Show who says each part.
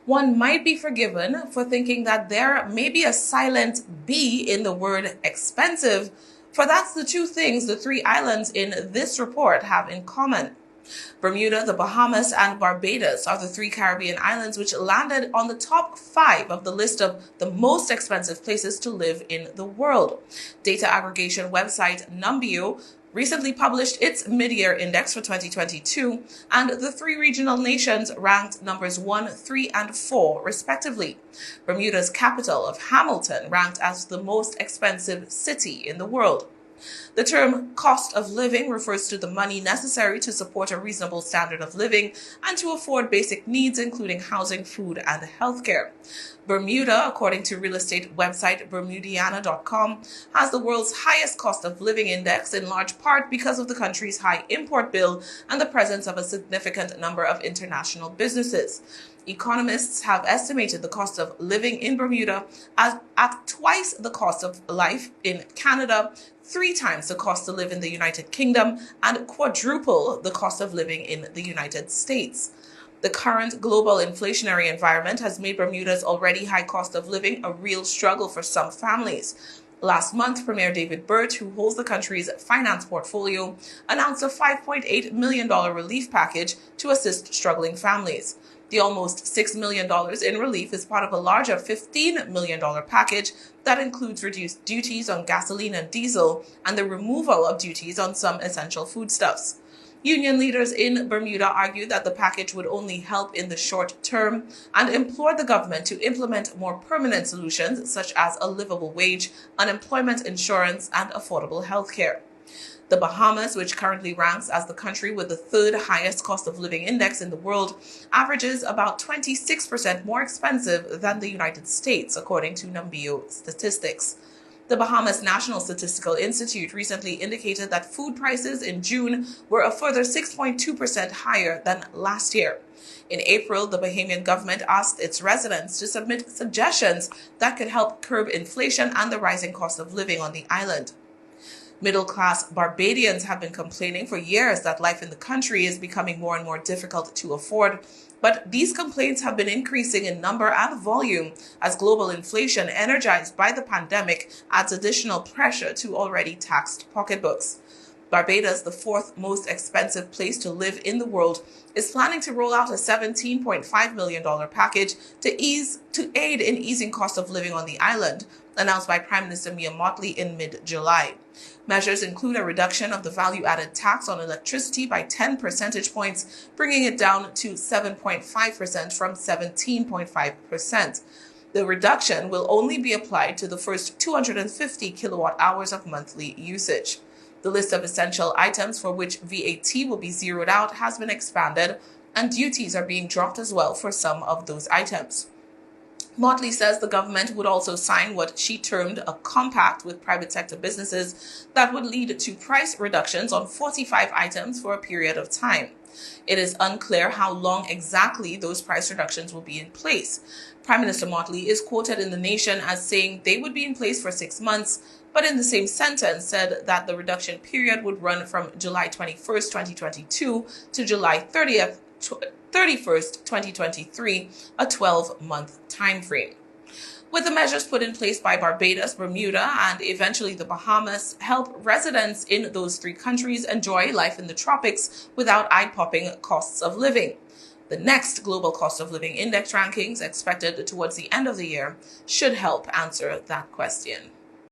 Speaker 1: One might be forgiven for thinking that there may be a silent B in the word expensive, for that's the two things the three islands in this report have in common. Bermuda, the Bahamas, and Barbados are the three Caribbean islands which landed on the top 5 of the list of the most expensive places to live in the world. Data aggregation website Numbeo recently published its mid-year index for 2022, and the three regional nations ranked numbers 1, 3, and 4, respectively. Bermuda's capital of Hamilton ranked as the most expensive city in the world. The term cost of living refers to the money necessary to support a reasonable standard of living and to afford basic needs, including housing, food, and healthcare. Bermuda, according to real estate website Bermudiana.com, has the world's highest cost of living index, in large part because of the country's high import bill and the presence of a significant number of international businesses. Economists have estimated the cost of living in Bermuda at twice the cost of life in Canada, 3 times the cost to live in the United Kingdom, and quadruple the cost of living in the United States. The current global inflationary environment has made Bermuda's already high cost of living a real struggle for some families. Last month, Premier David Burt, who holds the country's finance portfolio, announced a $5.8 million relief package to assist struggling families. The almost $6 million in relief is part of a larger $15 million package that includes reduced duties on gasoline and diesel and the removal of duties on some essential foodstuffs. Union leaders in Bermuda argued that the package would only help in the short term and implored the government to implement more permanent solutions such as a livable wage, unemployment insurance, and affordable health care. The Bahamas, which currently ranks as the country with the 3rd highest cost of living index in the world, averages about 26% more expensive than the United States, according to Numbeo statistics. The Bahamas National Statistical Institute recently indicated that food prices in June were a further 6.2% higher than last year. In April, the Bahamian government asked its residents to submit suggestions that could help curb inflation and the rising cost of living on the island. Middle-class Barbadians have been complaining for years that life in the country is becoming more and more difficult to afford, but these complaints have been increasing in number and volume as global inflation, energized by the pandemic, adds additional pressure to already taxed pocketbooks. Barbados, the 4th most expensive place to live in the world, is planning to roll out a $17.5 million package to aid in easing cost of living on the island, announced by Prime Minister Mia Mottley in mid-July. Measures include a reduction of the value-added tax on electricity by 10 percentage points, bringing it down to 7.5% from 17.5%. The reduction will only be applied to the first 250 kilowatt hours of monthly usage. The list of essential items for which VAT will be zeroed out has been expanded, and duties are being dropped as well for some of those items. Mottley says the government would also sign what she termed a compact with private sector businesses that would lead to price reductions on 45 items for a period of time. It is unclear how long exactly those price reductions will be in place. Prime Minister Mottley is quoted in The Nation as saying they would be in place for 6 months, but in the same sentence said that the reduction period would run from July 21st, 2022 to July 31st, 2023, a 12-month time frame. With the measures put in place by Barbados, Bermuda, and eventually the Bahamas, help residents in those 3 countries enjoy life in the tropics without eye-popping costs of living. The next global cost of living index rankings, expected towards the end of the year, should help answer that question.